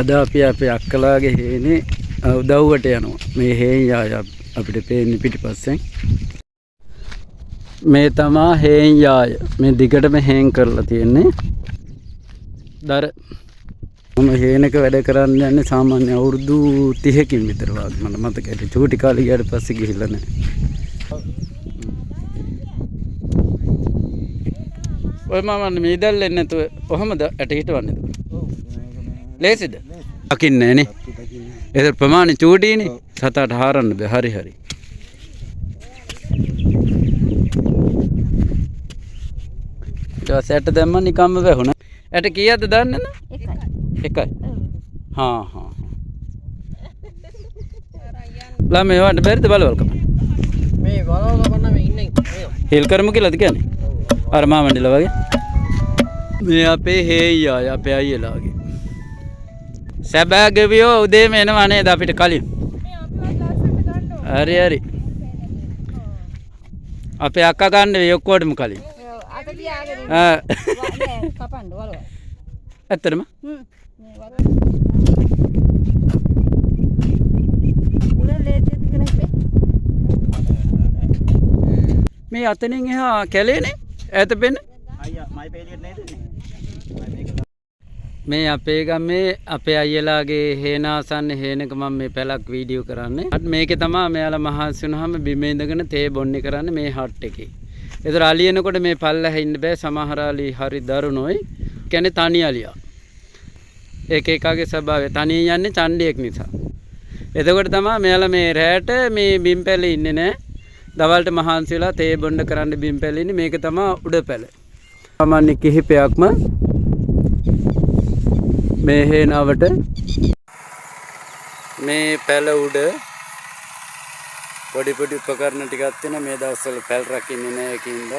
අද අපි අපේ අක්කලාගේ හේනේ උදව්වට යනවා. මේ හේන් යාය අපිට පේන්නේ පිටිපස්සෙන්. මේ තමා හේන් යාය. මේ දිගටම හේන් කරලා තියෙන්නේ. මම හේනක වැඩ කරන්න යන්නේ සාමාන්‍ය අවුරුදු 30කින් විතර වගේ. මට මතකයි. චූටි කාලේ ගියාට පස්සේ ගිහිල්ලා නැහැ. ඔය මම මේ දැල්ලෙන්නේ නැතුව කොහමද ඇට හිටවන්නේ? ලේසිද? අකින්නේ නේ. ඒක ප්‍රමාණි චූටිනේ. සතට හරන්න බෑ. හරි හරි. ඊට ඇට දැම්ම නිකම්ම වැහුණා. ඇට කීයක්ද දන්නේ නැද? එකයි. හා. ළමයි වන්ට බැරිද බලවල්කම? මේ බලවල්කම නම් ඉන්නේ. හෙල් කරමු කියලාද කියන්නේ? අර මාමණ්ඩල වගේ. මේ අපේ හේයියා අපේ අයියලාගේ. සැබෑ ගෙවියෝ උදේම එනවා නේද අපිට කලින්? හරි හරි. අපේ අක්කා ගන්න වෙයි ඔක්කොටම කලින්. අත තියාගෙන ඉන්න. කපන්න වලව. ඇත්තටම? මේ අතනින් එහා කැලේනේ ඈත පෙන්නේ. අයියා මයි පෙළියට නේද ඉන්නේ? මේ අපේ ගමේ අපේ අයියලාගේ හේනාසන්න හේනක මම මේ පැලක් වීඩියෝ කරන්නේ. මේකේ තමයි මෙයාලා මහන්සි වුණාම බිම ඉඳගෙන තේ බොන්නේ කරන්නේ මේ හට් එකේ. ඒතර අලියනකොට මේ පල්ලෙහ ඉන්න බෑ. සමහර අලි හරි දරුණොයි. කියන්නේ තනි අලියා. එක එකගේ ස්වභාවය තනියෙන් යන්නේ චණ්ඩියෙක් නිසා. එතකොට තමයි මෙයාලා මේ රැට මේ බිම් පැලේ ඉන්නේ නෑ. දවල්ට මහන්සි වෙලා තේ බොන්න කරන්න බිම් පැලේ ඉන්නේ. මේක තමයි උඩ පැල. සාමාන්‍ය කිහිපයක්ම මේ හේනාවට මේ පැල උඩ පොඩි උපකරණ ටිකක් තියෙන. මේ දවස්වල පැල් රකින්නේ නැහැ කින්ද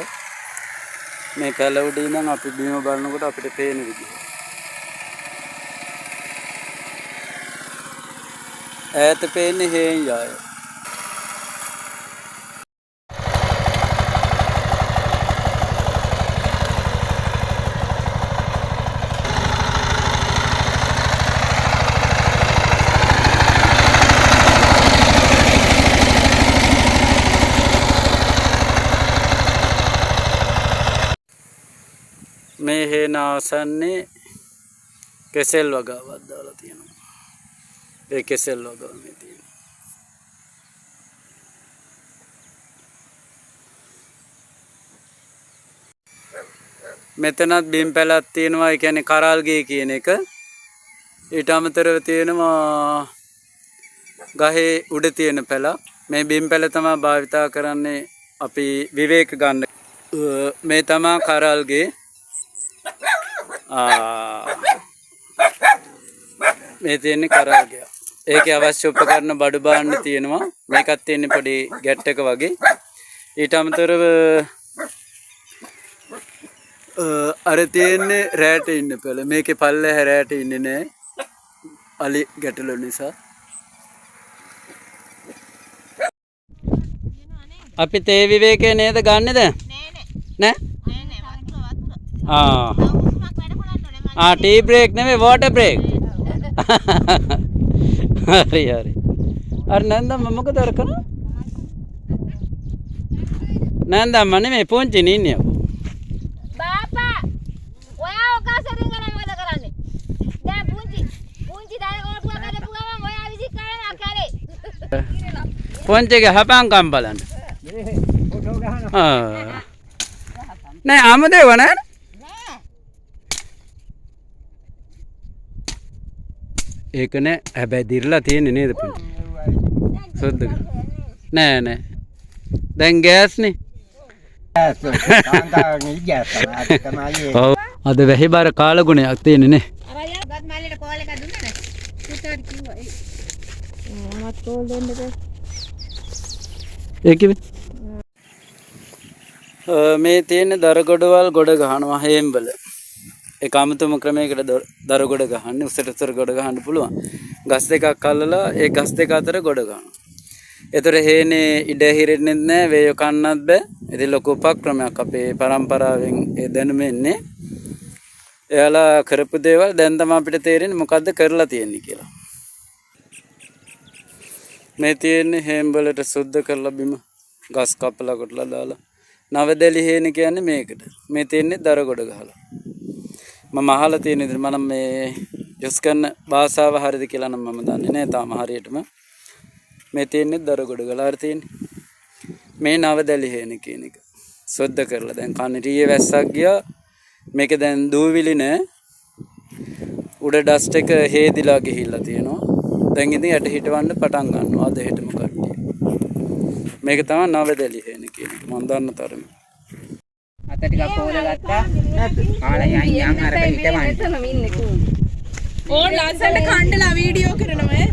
මේ පැල උඩ ඉඳන් අපි බිම බලනකොට අපිට පේන විදිහ. ඈත පේන්නේ හේන් යාය. මේ හේන ආසන්නේ කෙසෙල් වගාවක් දාලා තියෙනවා. ඒ කෙසෙල් වගාව මේ තියෙනවා. මෙතනත් බිම් පැලක් තියෙනවා. ඒ කියන්නේ කරල්ගේ කියන එක. ඊට අමතරව තියෙනවා ගහේ උඩ තියෙන පැලක්. මේ බිම් පැල තමයි භාවිතා කරන්නේ අපි විවේක ගන්න. මේ තමයි කරල්ගේ මේ තියෙන්නේ කරල්ගය. ඒකේ අවශ්‍ය උපකරණ බඩු බාන්න තියෙනවා. මේකත් තියෙන්නේ පොඩි ගැට් එක වගේ. ඊට අමතරව අර තියෙන්නේ රැට ඉන්න පෙළ. මේකේ පල්ලෙහ රැට ඉන්නේ නැහැ. අලි ගැටලු නිසා. අපි තේ විවේකේ නේද ගන්නෙ දැන්? නෑ නෑ. ටී බ්‍රේක් නෙමෙයි වෝටර් බ්‍රේක්. හරි හරි. අර නන්දම්ම මොකද අර කරන්නේ? නන්දම්ම නෙමෙයි පුංචි නින්නේ. බාපා ඔයා ඔකාසරින් ගලන් වැඩ කරන්නේ. දැන් පුංචි දාලා කොල්පුවා කරපුවාම ඔයා විසි කරනවා කරේ. පුංචිගේ හපංකම් බලන්න. නෑ ආමදේව නෑ. ඒක නෑ. හැබැයි දිර්ලා තියෙන්නේ නේද පුංචි? සොද්ද නෑ. දැන් ගෑස් නේ. අද වැහි බාර කාලගුණයක් තියෙන්නේ නේ. ගත් මල්ලේට කෝල් එකක් දුන්නා නේ. පුතාට කිව්වා මමත් කෝල් දෙන්නද? ඒකෙ මේ තියෙන දරගොඩවල් ගොඩ ගහනවා හේම්බල. ඒක අමුතුම ක්‍රමයකට දරගොඩ ගහන්නේ. උසට ගොඩ ගහන්න පුළුවන්. ගස් දෙකක් අල්ලලා ඒ ගස් දෙක අතර ගොඩ ගහනවා. ඒතර හේනේ ඉඩ හිරෙන්නේ නැහැ. වේය කන්නත් බෑ. ඉතින් ලොකු උපක්‍රමයක් අපේ පරම්පරාවෙන් ඒ දැනුම එන්නේ. එයාලා කරපු දේවල් දැන් තමයි අපිට තේරෙන්නේ මොකද්ද කරලා තියෙන්නේ කියලා. මේ තියෙන්නේ හේම්බලට සුද්ධ කරලා බිම ගස් කපලා කොටලා දාලා. නවදැලි හේන කියන්නේ මේකට. මේ තියෙන්නේ දරගොඩ ගහලා. මම අහලා තියෙන විදිහට මම මේ යොස් කරන භාෂාව හරියද කියලා නම් මම දන්නේ නැහැ තාම හරියටම. මේ තියෙන්නේ දරගොඩ ගහලා හරිය තියෙන්නේ. මේ නවදැලි හේන කියන එක. සුද්ධ කරලා දැන් කන්නටියේ වැස්සක් ගියා. මේක දැන් දූවිලි නෑ. උඩ ඩස්ට් එක හේදිලා ගිහිල්ලා තියෙනවා. දැන් ඉතින් යට හිටවන්න පටන් ගන්නවා අද හෙටම කට්ටිය. මේක තමයි නවදැලි හේන කියන එක. මම දන්න තරම. අත ටිකක් පොල ගත්තා. කාලා යන් අරක හිටවන්න. ඕන් ලස්සනට කණ්ඩලා වීඩියෝ කරනවා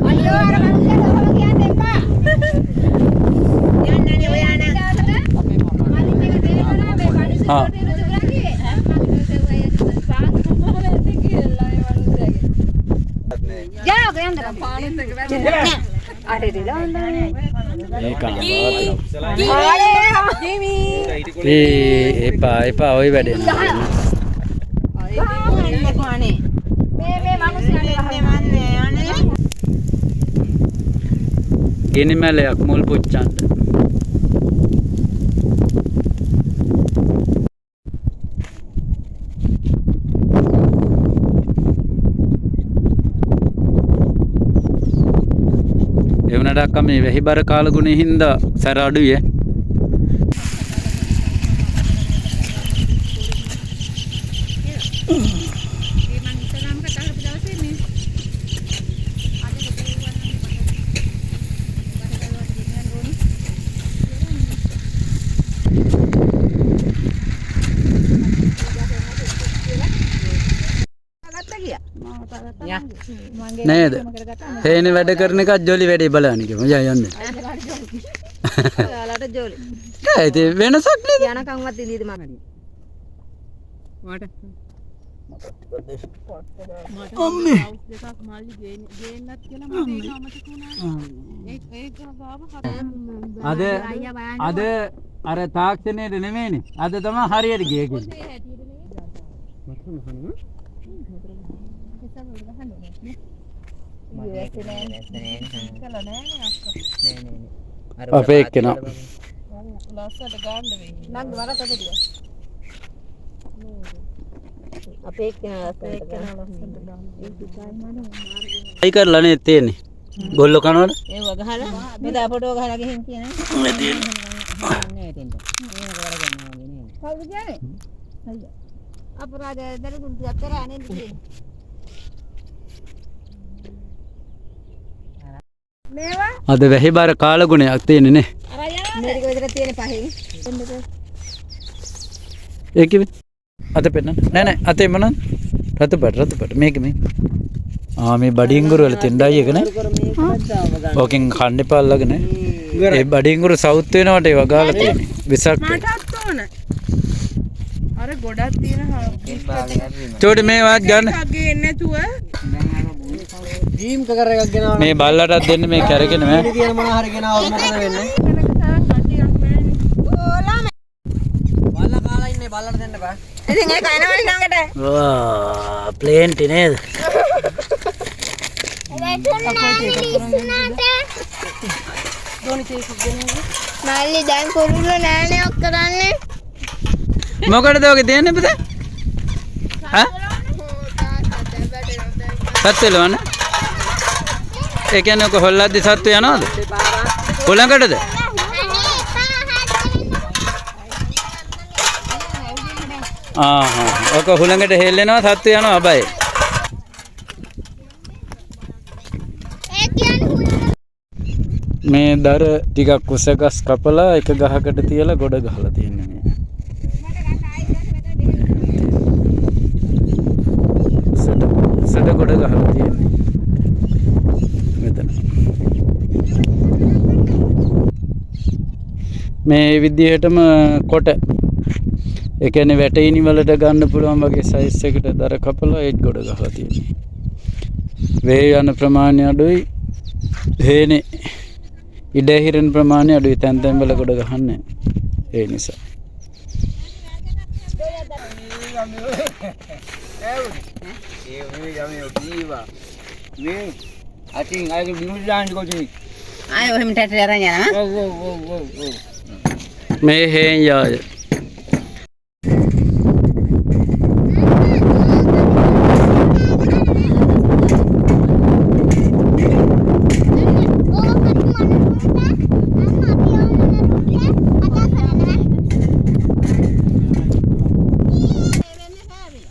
අයියෝ අර මනුස්සයා කොහොම කියන්න එපා. යන්නනේ ඔයා නම්. මලින් එක දෙනවා මේ මිනිස්සු ආ. ජාග යන්දර පානෙත් එක වැඩ. අර දිලවන්නේ. ඒක එපා ඔය වැඩේ නෑ. මේ මිනිස්සුන්ගේ ගිනි මැලයක් මුල් පුච්චන්න. ඒ වුණාට අක්කා මේ වෙහිබර කාලගුණේ හින්දා සැර අඩුයි ඈ. නේද? හේනේ වැඩ කරන එකත් ජොලි වැඩේ බලන්න කිව්වා. යා යන්නේ. ඔයාලට ජෝලි. ඒ ඉතින් වෙනසක් නේද? යනකම්වත් ඉඳීද මම. වාට අම්මේ. අද අර තාක්ෂණයට නෙමෙයිනේ. අද තමයි හරියට ගියේ කියන්නේ. අපේ එක්කෙනා ලස්සනට ගන්න වෙයි. නම් වරකට දිය. අපේ එක්කෙනා ලස්සනට ගන්න. අයි කරලා නේ තියෙන්නේ. ගොල්ලෝ කනවද? ඒව ගහලා මෙදා ෆොටෝ ගහලා ගිහින් කියන්නේ. මේ තියෙන්නේ. නෑ දෙන්න. මේක කරගන්නවා වගේ නේද? කවුද කියන්නේ? අයියා. අපරාධ දරුදුන් ටිකක් කරා නේද තියෙන්නේ. මේවා අද වැහිබර කාලගුණයක් තියෙන්නේ නේ. මේක විතර තියෙන පහෙන්. ඒ කිව්වේ අත පෙන්නන්න. නෑ අතේ මොනවද? රතුපට මේක මේ. මේ බඩින්ගුරු වල තින්ඩයි එක නේ. ඕකෙන් කන්න එපා අල්ලගෙන. ඒ බඩින්ගුරු සවුත් වෙනවට ඒව ගාලා තියෙන්නේ. විසක්. මටත් ඕන. අර ගොඩක් තියෙන චෝටි මේ වාත් ගන්න. ගේන්නේ නැතුව ඩ්‍රීම් කකර එකක් ගෙනාවා. මේ බල්ලටත් දෙන්න මේ කැරගෙන මේ. තියෙන මොන හරි ගෙනාවොත් මොකද වෙන්නේ? බල්ලා කාලා ඉන්නේ බල්ලට දෙන්න බෑ. ඉතින් ඒක එනවනේ ළඟට. වා ප්ලේන්ටි නේද? මල්ලි දැන් කුරුල්ලෝ නෑනේ ඔක් කරන්නේ. මොකටද ඔගේ දෙන්නේ පුතේ? ඈ? සත්තු එලවන්න? ඒ කියන්නේ ඔක හොල්ලද්දි සත්තු යනවද? කොළඟටද? ඔක හුළඟට හෙල්ලෙනවා සත්තු යනවා අබයි. මේ දර ටිකක් කුසගස් කපලා එක ගහකට තියලා ගොඩ ගහලා තියෙන්නේ මේ. සඩ ගොඩ ගහලා තියෙන්නේ. මෙතන. මේ විදිහටම කොට ඒ කියන්නේ වැටේනි වලට ගන්න පුළුවන් වගේ සයිස් එකකට දර කපලා ඒත් ගොඩ ගහලා තියෙන්නේ. වේ යන ප්‍රමාණය අඩුයි. හේනේ ඉඩ හිරෙන ප්‍රමාණය අඩුයි. තැන් තැන් වල ගොඩ ගහන්නේ. ඒ නිසා. අතින් අයගේ බිමුට දාන්න කොටි. ආයෙ ඔහෙම ටැටේ අරන් යනවා. ඔව්. මේ හේන් යාය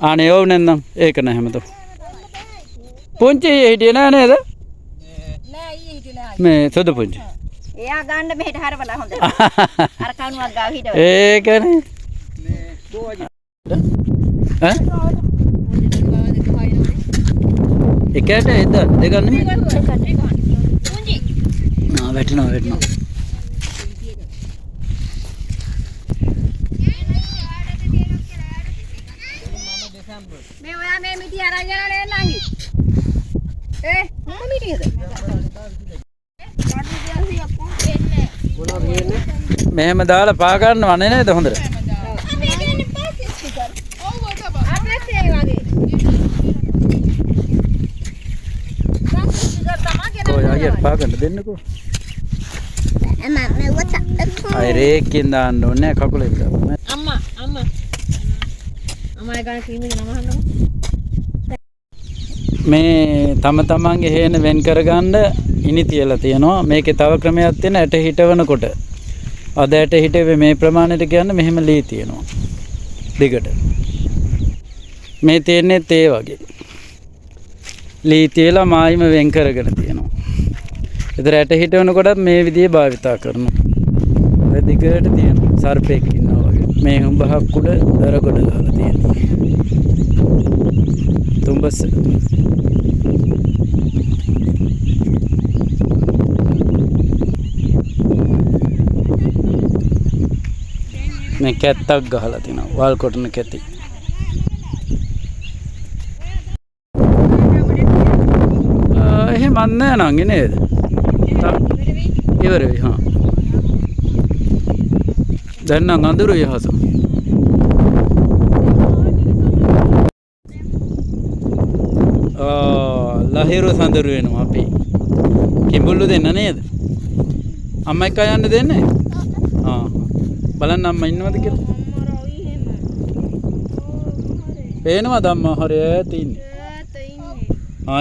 අනේ ඔව් නැන්නම් ඒක නෑ හැමතෝ පුංචි හිටියේ නෑ නේද නෑ ඊයේ හිටියේ නෑ. මේ සුදු පුංචි එයා ගන්න මෙහෙට හරවලා හොඳට. අර කණුවක් ගාව හිටවල. ඒකනේ ඈ එකට එද්ද දෙගන්න නේ පුංචි. වැටෙනවා මේ ඔයා මේ මිටි අරන් යනවා නේද නංගි? මොන මිටියද? මෙහෙම දාලා පා ගන්නවනේ නේද හොඳට කොයි අයියට පා ගන්න දෙන්නකෝ අය රේක්කින් දාන්න ඕනේ කකුලෙන් දාන්න අම්මා ගාන කීමේ නම අහන්නකො. මේ තම තමන්ගේ හේන වෙන් කරගන්න ඉනි තියලා තියෙනවා මේකේ තව ක්‍රමයක් තියෙන ඇට හිටවනකොට අද ඇට හිටවේ මේ ප්‍රමාණයට කියන්න මෙහෙම ලී තියෙනවා දිගට මේ තියෙන්නේ තේ වගේ ලී තියලා මායිම වෙන් කරගෙන තියෙනවා ඒතර ඇට හිටවනකොටත් මේ විදිහේ භාවිතා කරනවා ඒ දිගට තියෙනවා සර්පෙක් ඉන්නවා වගේ මේ හුඹහක් උඩ දරගොඩ ගහලා තියෙනවා තුඹස මේ කැත්තක් ගහලා තිනවා වල් කොටන කැති එහෙම අන්නේ නංගි නේද ඉවර වෙයි හා දැන් නම් අඳුරුයි හස ලහිරු සඳරු වෙනවා අපි කිඹුල්ලු දෙන්න නේද අම්මා එක්ක යන්න දෙන්නේ බලන්න අම්මා ඉන්නවද කියලා පේනවද අම්මා හරි ඈත ඉන්නේ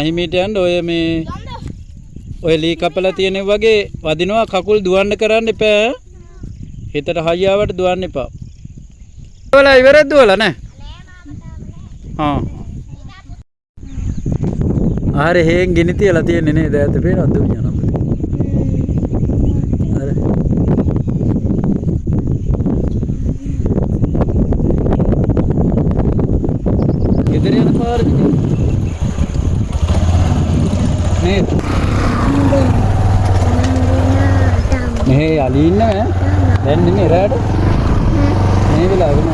හිමීට යන්න ඔය මේ ඔය ලී කපලා තියෙන වගේ වදිනවා කකුල් දුවන්න කරන්න එපා හිතට හයියාවට දුවන්න එපා දුවලා ඉවරද දුවලා නෑ ආරේ හේන් ගිනි තියලා තියෙන්නේ නේද ඈත පේනවද දුන්නා නම අර ගෙදර යන පාර නේද මේ අලි ඉන්නේ දැන් ඉන්නේ රාඩ මේ වෙලාවෙම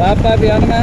Papa, biar na.